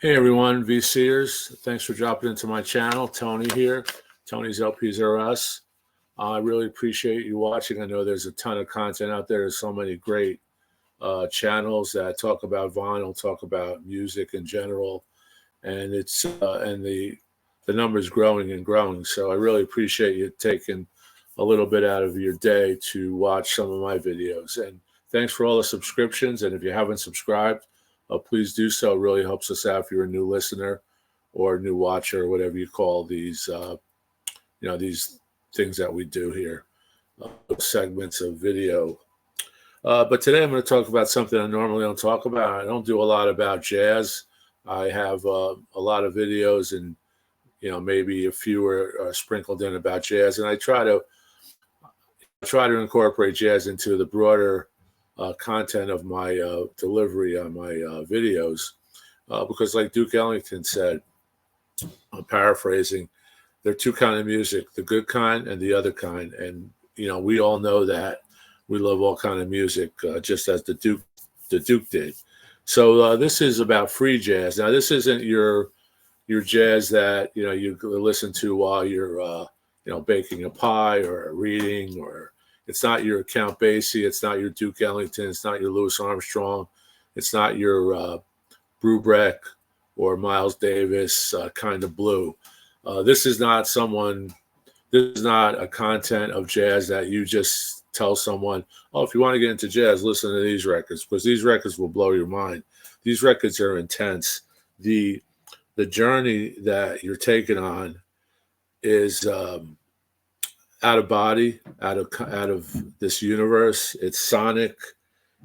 Hey everyone, VCers. Thanks for dropping into my channel. Tony here. Tony's LPS RS. I really appreciate you watching. I know there's a ton of content out there. There's so many great channels that talk about vinyl, talk about music in general, and the numbers growing and growing. So I really appreciate you taking a little bit out of your day to watch some of my videos. And thanks for all the subscriptions. And if you haven't subscribed, please do so. It really helps us out if you're a new listener or a new watcher, or whatever you call these, these things that we do here, segments of video. But today I'm going to talk about something I normally don't talk about. I don't do a lot about jazz. I have a lot of videos, and maybe a few are sprinkled in about jazz, and I try to incorporate jazz into the broader content of my delivery on my videos, because like Duke Ellington said, I'm paraphrasing, there are two kinds of music, the good kind and the other kind. And we all know that we love all kind of music, just as the Duke did. So this is about free jazz. Now, this isn't your jazz that you listen to while you're baking a pie or reading, or it's not your Count Basie, it's not your Duke Ellington, it's not your Louis Armstrong, it's not your Brubeck or Miles Davis kind of blue. This is not a content of jazz that you just tell someone, oh, if you want to get into jazz, listen to these records, because these records will blow your mind. These records are intense. The journey that you're taking on is out of body, out of this universe. It's sonic,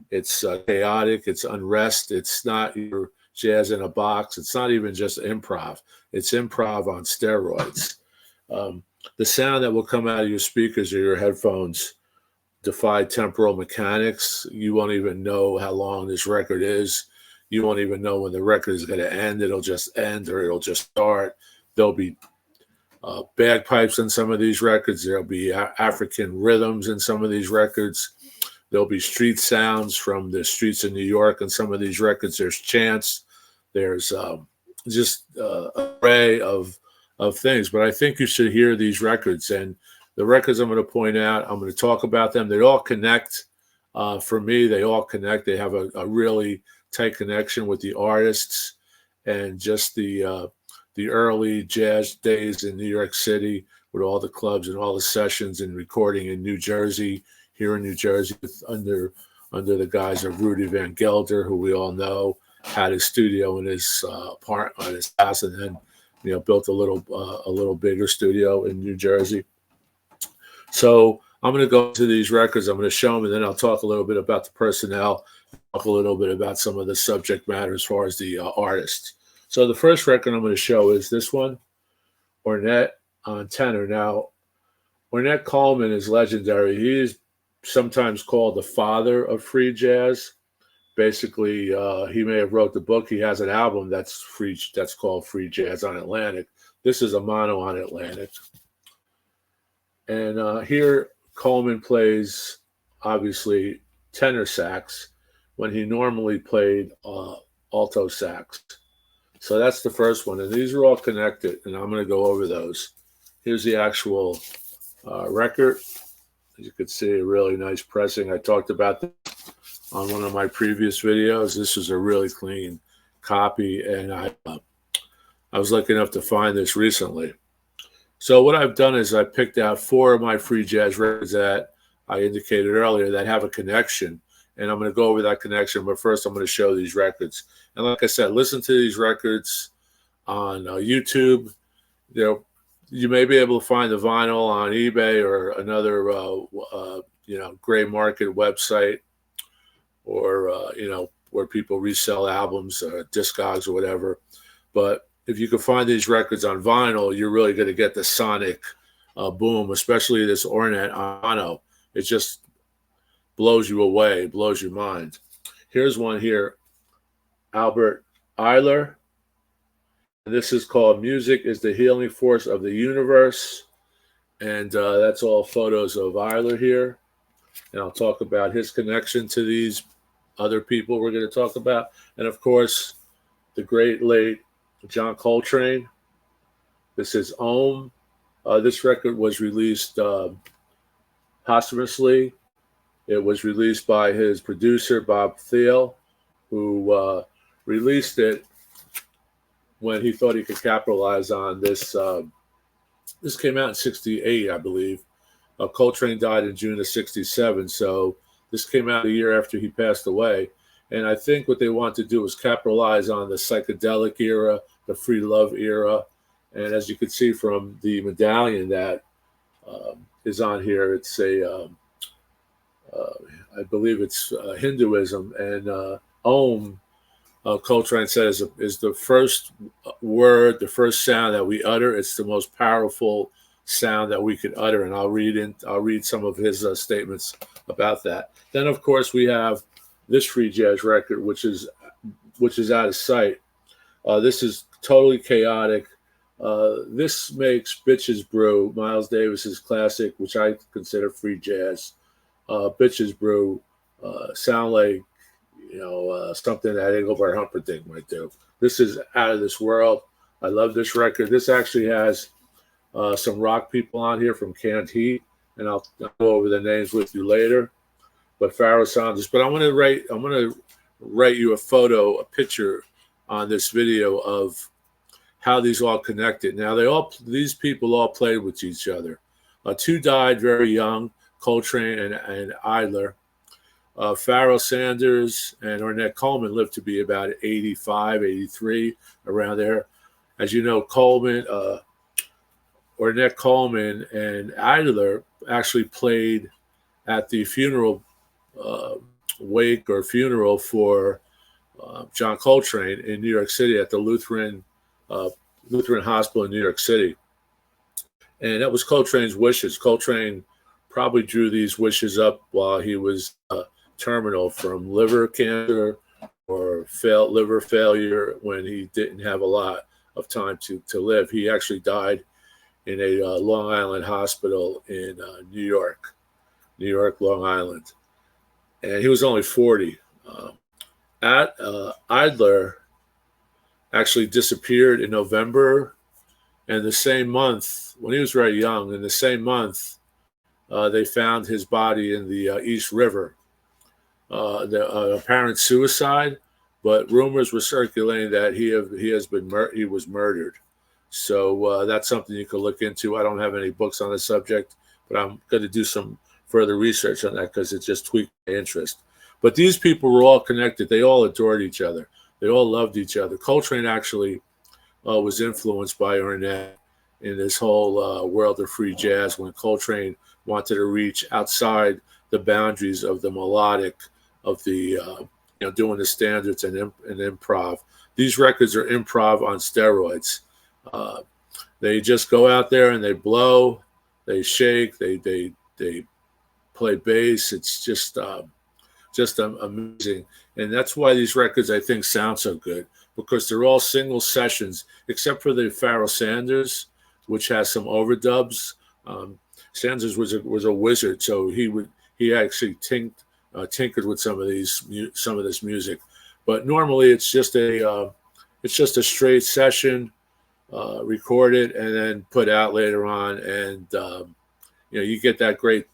it's chaotic, it's unrest. It's not your jazz in a box. It's not even just improv. It's improv on steroids. The sound that will come out of your speakers or your headphones defy temporal mechanics. You won't even know how long this record is. You won't even know when the record is going to end. It'll just end, or it'll just start. There'll be bagpipes in some of these records. There'll be African rhythms in some of these records. There'll be street sounds from the streets of New York in some of these records. There's chants. There's just an array of things. But I think you should hear these records. And the records I'm going to point out, I'm going to talk about them. They all connect. For me, they all connect. They have a really tight connection with the artists, and just the early jazz days in New York City, with all the clubs and all the sessions and recording in New Jersey, here in New Jersey, under the guise of Rudy Van Gelder, who we all know had his studio in his apartment, his house, and then built a little bigger studio in New Jersey. So I'm going to go to these records. I'm going to show them, and then I'll talk a little bit about the personnel, talk a little bit about some of the subject matter as far as the artists. So the first record I'm going to show is this one, Ornette on tenor. Now, Ornette Coleman is legendary. He is sometimes called the father of free jazz. Basically, he may have wrote the book. He has an album that's called Free Jazz on Atlantic. This is a mono on Atlantic. And here Coleman plays, obviously, tenor sax when he normally played alto sax. So that's the first one. And these are all connected, and I'm going to go over those. Here's the actual record. As you can see, a really nice pressing. I talked about this on one of my previous videos. This is a really clean copy, and I was lucky enough to find this recently. So what I've done is I picked out 4 of my free jazz records that I indicated earlier that have a connection, and I'm going to go over that connection. But first, I'm going to show these records. And like I said, listen to these records on YouTube. You may be able to find the vinyl on eBay or another, gray market website, or where people resell albums, Discogs or whatever. But if you can find these records on vinyl, you're really going to get the sonic boom, especially this Ornette mono. It just blows you away, blows your mind. Here's one here, Albert AYLER. This is called Music is the Healing Force of the Universe. And that's all photos of AYLER here. And I'll talk about his connection to these other people we're going to talk about. And of course, the great late John Coltrane. This is Ohm. This record was released posthumously. It was released by his producer, Bob Thiel, who released it when he thought he could capitalize on this. This came out in '68, I believe. Coltrane died in June of '67, so this came out a year after he passed away. And I think what they want to do is capitalize on the psychedelic era, the free love era. And as you can see from the medallion that is on here, it's I believe it's Hinduism. And Om, Coltrane says, is the first word, the first sound that we utter. It's the most powerful sound that we could utter. And I'll read some of his statements about that. Then, of course, we have this free jazz record, which is out of sight. This is totally chaotic. This makes Bitches Brew, Miles Davis's classic, which I consider free jazz. Bitches Brew sound like something that Engelbert Humperdinck might do. This is out of this world. I love this record. This actually has some rock people on here from Canned Heat, and I'll go over the names with you later. But Pharaoh Saunders. But I'm gonna write you a picture on this video of how these all connected. Now these people all played with each other. Two died very young, Coltrane and AYLER. Pharoah Sanders and Ornette Coleman lived to be about 85, 83, around there. As you know, Ornette Coleman and AYLER actually played at the wake or funeral for John Coltrane in New York City at the Lutheran Hospital in New York City. And that was Coltrane's wishes. Coltrane probably drew these wishes up while he was terminal from liver cancer or liver failure, when he didn't have a lot of time to live. He actually died in a Long Island hospital in New York, Long Island. And he was only 40. AYLER actually disappeared in November, and the same month, when he was very young, in the same month, they found his body in the East River. The apparent suicide, but rumors were circulating that he was murdered. So that's something you can look into. I don't have any books on the subject, but I'm going to do some further research on that because it just tweaked my interest. But these people were all connected. They all adored each other. They all loved each other. Coltrane actually was influenced by Ornette in this whole world of free jazz, when Coltrane wanted to reach outside the boundaries of the melodic, of the doing the standards and improv. These records are improv on steroids. They just go out there and they blow, they shake, they play bass. It's just amazing. And that's why these records, I think, sound so good, because they're all single sessions, except for the Pharoah Sanders, which has some overdubs. Sanders was a wizard, so he actually tinkered with some of this music. But normally it's just a straight session, recorded and then put out later on, and you get that great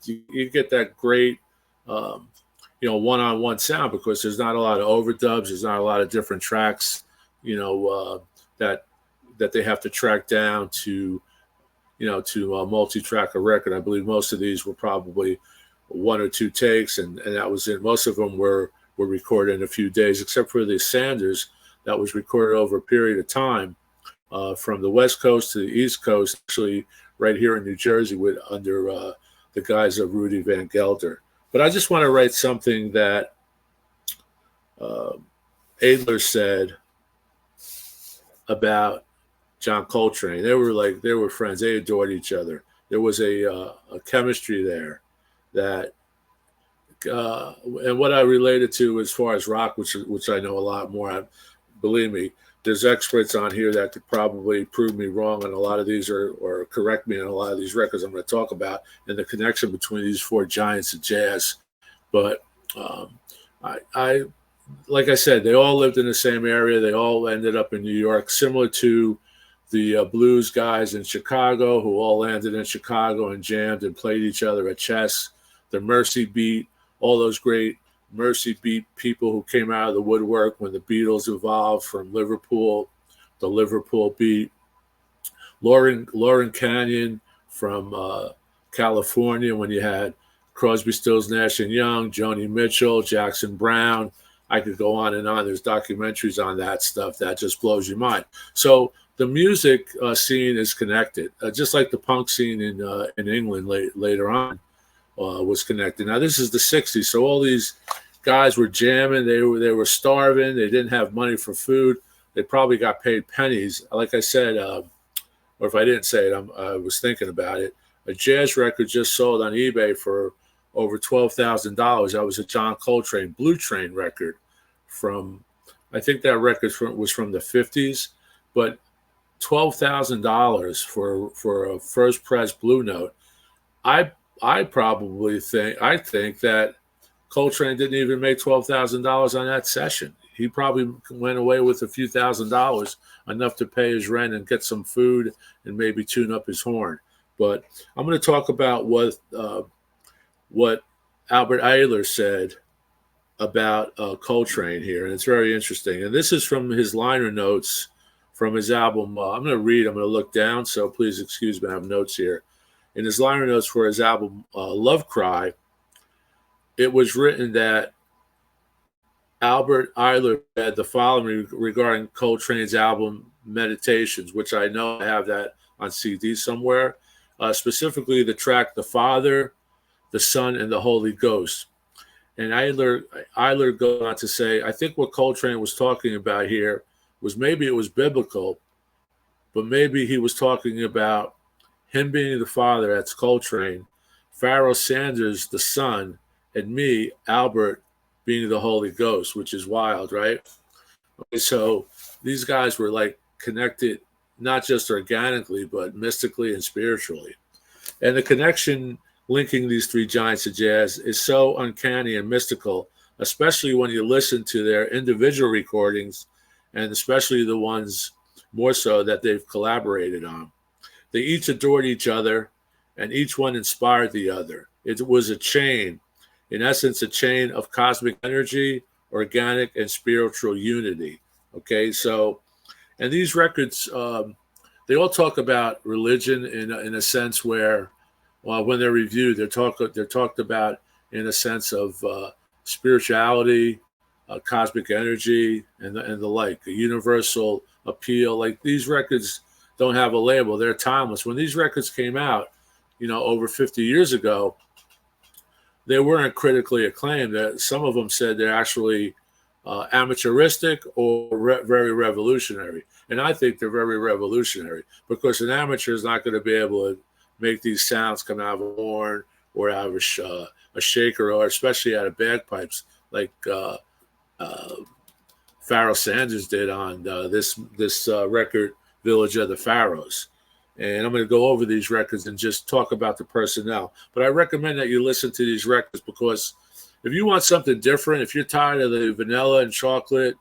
one-on-one sound, because there's not a lot of overdubs, there's not a lot of different tracks, that they have to track down to multi-track a record. I believe most of these were probably one or two takes, and that was it. Most of them were recorded in a few days, except for the Sanders, that was recorded over a period of time, from the West Coast to the East Coast, actually right here in New Jersey, under the guise of Rudy Van Gelder. But I just want to write something that AYLER said about John Coltrane. They were friends. They adored each other. There was a chemistry there that, and what I related to as far as rock, which I know a lot more. Believe me, there's experts on here that could probably prove me wrong on a lot of these, or correct me on a lot of these records I'm going to talk about, and the connection between these four giants of jazz. But like I said, they all lived in the same area. They all ended up in New York, similar to the blues guys in Chicago, who all landed in Chicago and jammed and played each other at chess. The Mercy Beat, all those great Mercy Beat people who came out of the woodwork when the Beatles evolved from Liverpool, the Liverpool Beat. Lauren Canyon from California, when you had Crosby, Stills, Nash and Young, Joni Mitchell, Jackson Brown. I could go on and on. There's documentaries on that stuff that just blows your mind. So the music scene is connected, just like the punk scene in England later on was connected. Now this is the '60s, so all these guys were jamming. They were starving. They didn't have money for food. They probably got paid pennies. Like I said, or if I didn't say it, I was thinking about it. A jazz record just sold on eBay for over $12,000. That was a John Coltrane Blue Train record from, I think that record was from the '50s, but $12,000 for a first press Blue Note. I think that Coltrane didn't even make $12,000 on that session. He probably went away with a few $1,000s, enough to pay his rent and get some food and maybe tune up his horn. But I'm going to talk about what Albert Ayler said about Coltrane here, and it's very interesting. And this is from his liner notes from his album. I'm going to look down, so please excuse me, I have notes here. In his liner notes for his album Love Cry, it was written that Albert Ayler said the following regarding Coltrane's album Meditations, which I know I have that on CD somewhere, specifically the track The Father, the Son, and the Holy Ghost. And Ayler goes on to say, I think what Coltrane was talking about here was maybe it was biblical, but maybe he was talking about him being the Father, that's Coltrane, Pharoah Sanders, the Son, and me, Albert, being the Holy Ghost, which is wild, right? Okay, so these guys were like connected, not just organically, but mystically and spiritually. And the connection linking these three giants of jazz is so uncanny and mystical, especially when you listen to their individual recordings, and especially the ones more so that they've collaborated on. They each adored each other, and each one inspired the other. It was a chain, in essence, a chain of cosmic energy, organic and spiritual unity. Okay, so, and these records, they all talk about religion in a sense where, when they're reviewed, they're talked about in a sense of spirituality, cosmic energy, and the like, a universal appeal. Like, these records don't have a label; they're timeless. When these records came out, over 50 years ago, they weren't critically acclaimed. Some of them said they're actually amateuristic or very revolutionary. And I think they're very revolutionary, because an amateur is not going to be able to make these sounds come out of a horn or out of a shaker, or especially out of bagpipes, like Pharoah Sanders did on this record, Village of the Pharaohs. And I'm going to go over these records and just talk about the personnel. But I recommend that you listen to these records, because if you want something different, if you're tired of the vanilla and chocolate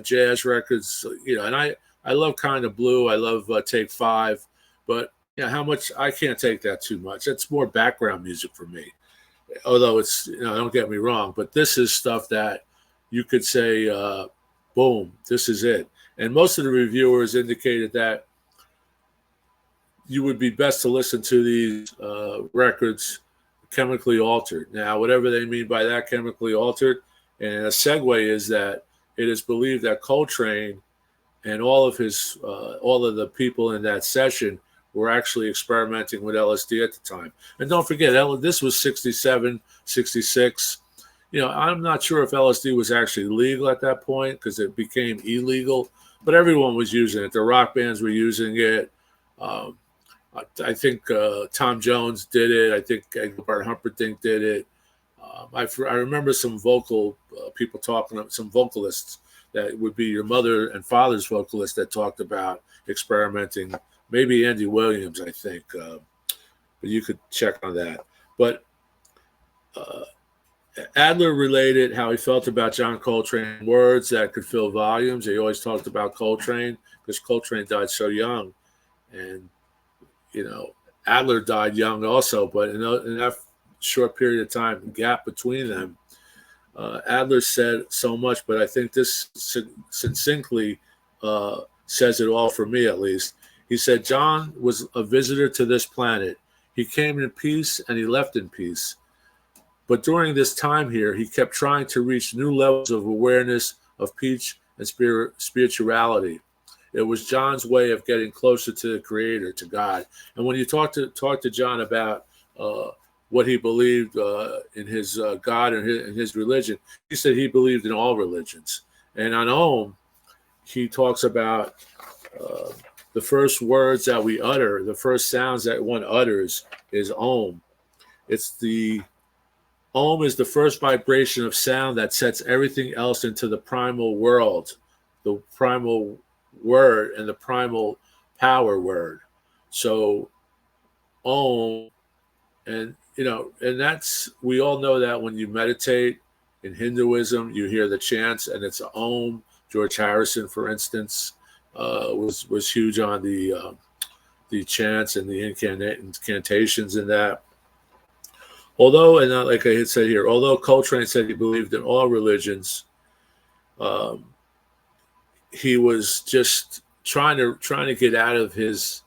jazz records, and I love Kind of Blue, I love Take Five, but how much, I can't take that too much. It's more background music for me. Although it's, don't get me wrong, but this is stuff that you could say, boom, this is it. And most of the reviewers indicated that you would be best to listen to these records chemically altered. Now, whatever they mean by that, chemically altered, and a segue is that it is believed that Coltrane and all of the people in that session were actually experimenting with LSD at the time. And don't forget, this was 67, 66. I'm not sure if LSD was actually legal at that point, because it became illegal, but everyone was using it. The rock bands were using it. I think Tom Jones did it. I think Bart Humperdinck did it. I remember some vocal people talking, some vocalists that would be your mother and father's vocalists that talked about experimenting. Maybe Andy Williams, I think. But you could check on that. But Adler related how he felt about John Coltrane, words that could fill volumes. He always talked about Coltrane because Coltrane died so young. And, you know, Adler died young also, but in that short period of time, gap between them, Adler said so much, but I think this succinctly says it all for me, at least. He said, John was a visitor to this planet. He came in peace and he left in peace. But during this time here, he kept trying to reach new levels of awareness of peace and spirituality. It was John's way of getting closer to the Creator, to God. And when you talk to John about what he believed in his God and his religion, he said he believed in all religions. And on Om, he talks about the first words that we utter, the first sounds that one utters is Om. Om is the first vibration of sound that sets everything else into the primal world, the primal word and the primal power word. So Om, and that's, we all know that when you meditate in Hinduism, you hear the chants and it's Om. George Harrison, for instance, was huge on the chants and the incantations in that. Although, and like I had said here, although Coltrane said he believed in all religions, he was just trying to get out of his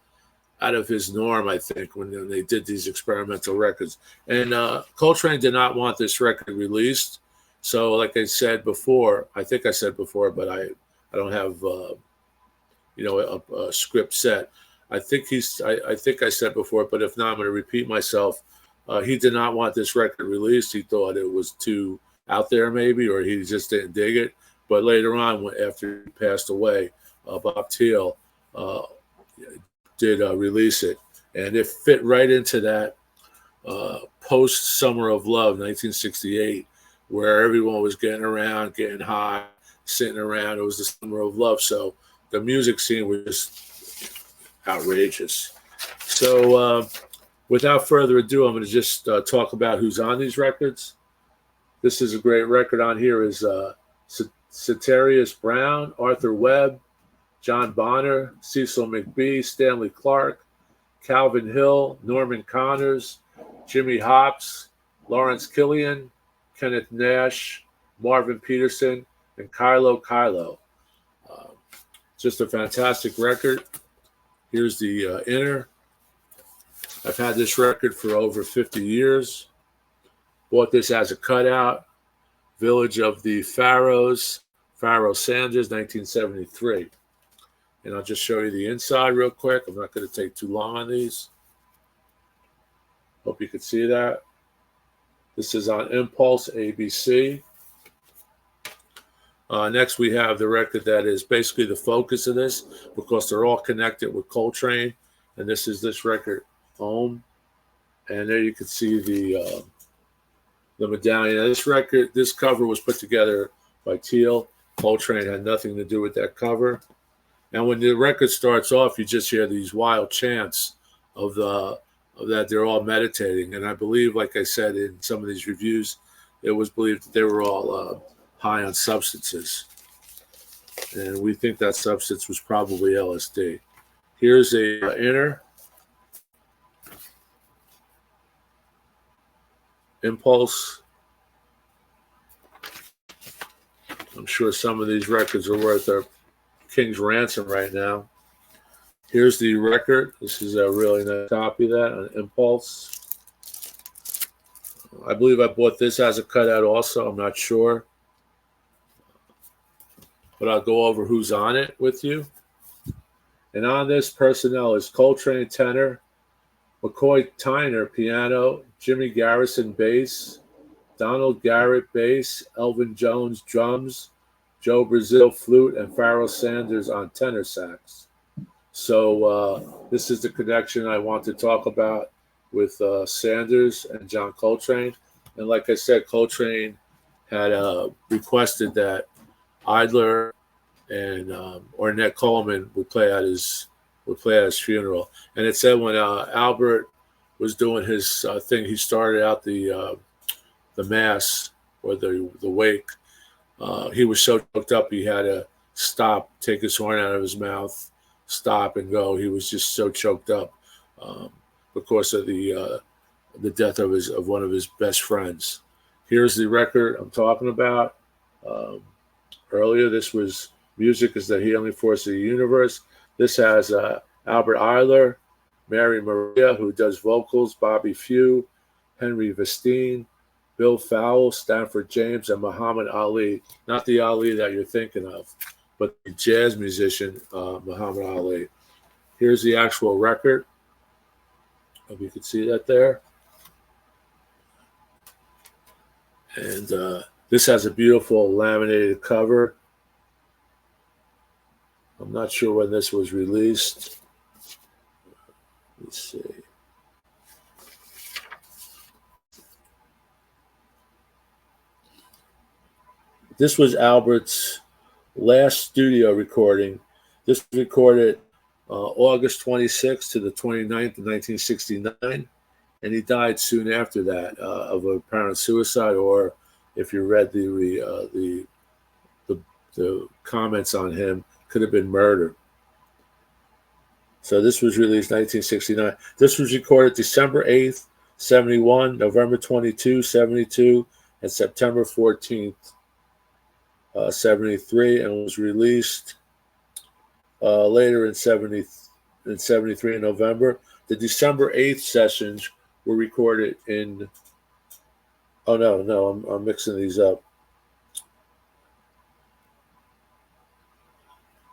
norm, I think, when they did these experimental records. And Coltrane did not want this record released. So, like I said before, I think I said before, but I don't have a script set. I think I said before, but if not, I'm going to repeat myself. He did not want this record released. He thought it was too out there, maybe, or he just didn't dig it. But later on, after he passed away, Bob Thiel did release it. And it fit right into that post-Summer of Love, 1968, where everyone was getting around, getting high, sitting around. It was the Summer of Love. So the music scene was just outrageous. So without further ado, I'm going to just talk about who's on these records. This is a great record on here is Ceterius Brown, Arthur Webb, John Bonner, Cecil McBee, Stanley Clark, Calvin Hill, Norman Connors, Jimmy Hops, Lawrence Killian, Kenneth Nash, Marvin Peterson, and Kylo. Just a fantastic record. Here's the inner. I've had this record for over 50 years. Bought this as a cutout. Village of the Pharaohs, Pharoah Sanders, 1973. And I'll just show you the inside real quick. I'm not going to take too long on these. Hope you can see that. This is on Impulse ABC. Next, we have the record that is basically the focus of this because they're all connected with Coltrane. And this is this record, Om. And there you can see the medallion. Now, this record, this cover was put together by Thiel. Coltrane had nothing to do with that cover. And when the record starts off, you just hear these wild chants of that they're all meditating. And I believe, like I said in some of these reviews, it was believed that they were all high on substances. And we think that substance was probably LSD. Here's a inner. Impulse. I'm sure some of these records are worth a king's ransom right now. Here's the record. This is a really nice copy of that on Impulse. I believe I bought this as a cutout also. I'm not sure. But I'll go over who's on it with you. And on this personnel is Coltrane tenor, McCoy Tyner piano, Jimmy Garrison bass, Donald Garrett bass, Elvin Jones drums, Joe Brazil flute, and Pharoah Sanders on tenor sax. So this is the connection I want to talk about with Sanders and John Coltrane. And like I said, Coltrane had requested that AYLER and Ornette Coleman would play at his funeral. And it said when Albert was doing his thing, he started out the mass or the wake. He was so choked up he had to stop, take his horn out of his mouth, stop and go. He was just so choked up because of the death of one of his best friends. Here's the record I'm talking about. Earlier, this was Music is the Healing Force of the Universe. This has Albert AYLER, Mary Maria, who does vocals, Bobby Few, Henry Vestine, Bill Fowle, Stanford James, and Muhammad Ali. Not the Ali that you're thinking of, but the jazz musician, Muhammad Ali. Here's the actual record. Hope you can see that there. And this has a beautiful laminated cover. I'm not sure when this was released. Let's see. This was Albert's last studio recording. This was recorded August 26th to the 29th of 1969, and he died soon after that of apparent suicide, or if you read the comments on him, could have been murder. So this was released 1969. This was recorded December 8th, 71, November 22, 72, and September 14th, 73, and was released later in 73 in November. The December 8th sessions were recorded in, oh no, I'm mixing these up.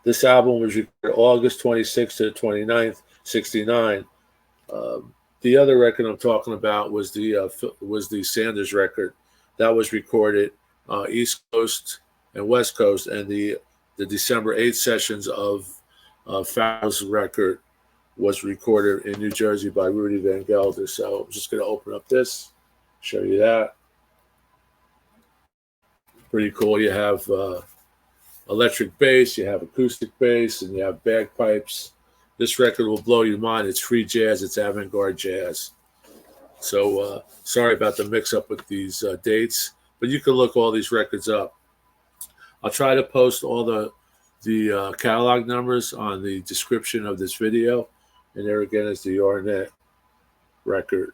This album was recorded August 26th to the 29th, 69. The other record I'm talking about was the Sanders record. That was recorded East Coast and West Coast, and the December 8th sessions of PHAROAH's record was recorded in New Jersey by Rudy Van Gelder. So I'm just going to open up this, show you that. Pretty cool. You have electric bass, you have acoustic bass, and you have bagpipes. This record will blow your mind. It's free jazz. It's avant-garde jazz. So sorry about the mix-up with these dates, but you can look all these records up. I'll try to post all the catalog numbers on the description of this video. And there again is the ORNETTE record.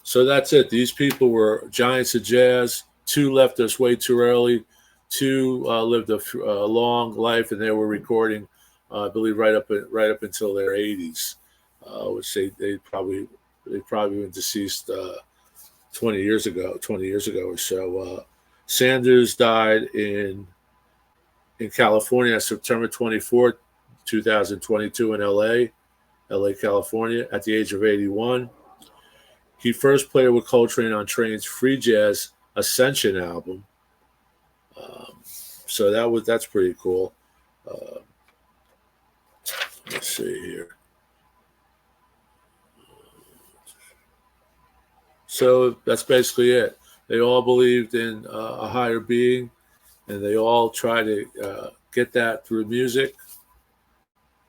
So that's it. These people were giants of jazz. Two left us way too early. Two lived a long life, and they were recording, I believe, right up until their 80s, which they probably been deceased 20 years ago or so. Sanders died in California on September 24th, 2022 in LA, California, at the age of 81. He first played with Coltrane on Train's Free Jazz Ascension album. So that's pretty cool. Let's see here. So that's basically it. They all believed in a higher being, and they all try to get that through music.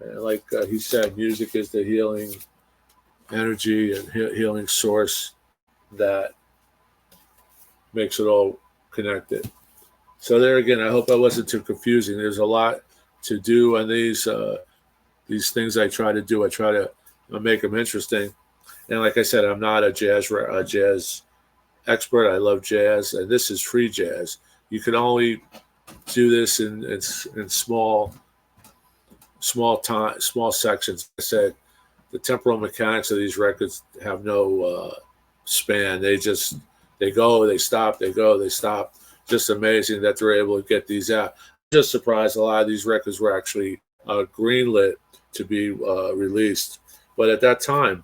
And like he said, music is the healing energy and healing source that makes it all connected. So there again, I hope I wasn't too confusing. There's a lot to do on these things I try to do. I try to make them interesting. And like I said, I'm not a jazz expert. I love jazz, and this is free jazz. You can only do this in small sections. Like I said, the temporal mechanics of these records have no span. They go, they stop, they go, they stop. Just amazing that they're able to get these out. I'm just surprised a lot of these records were actually greenlit to be released. But at that time,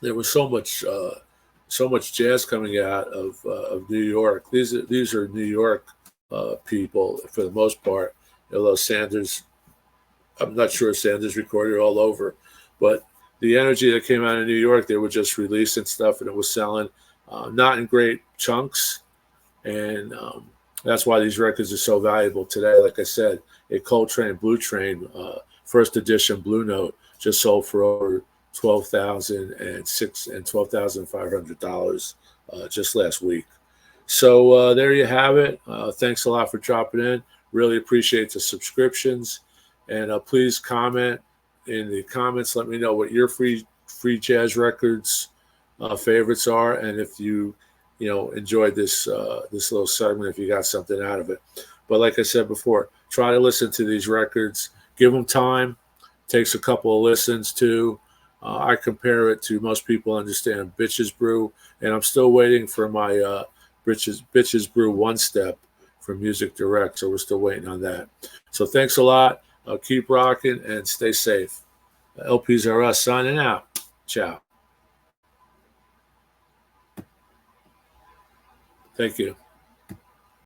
there was so much jazz coming out of New York. These are New York people for the most part. Although Sanders, I'm not sure Sanders recorded all over, but the energy that came out of New York, they were just releasing stuff, and it was selling, not in great chunks. And that's why these records are so valuable today. Like I said, a Coltrane Blue Train, first edition Blue Note, just sold for over $12,500 just last week. So there you have it. Thanks a lot for dropping in. Really appreciate the subscriptions, and please comment in the comments. Let me know what your free jazz records favorites are, and if you enjoyed this this little segment, if you got something out of it. But like I said before, try to listen to these records. Give them time. Takes a couple of listens too. I compare it to, most people understand Bitches Brew, and I'm still waiting for my Bitches Brew one step from Music Direct, so we're still waiting on that. So thanks a lot. Keep rocking and stay safe. LPs are us signing out. Ciao. Thank you.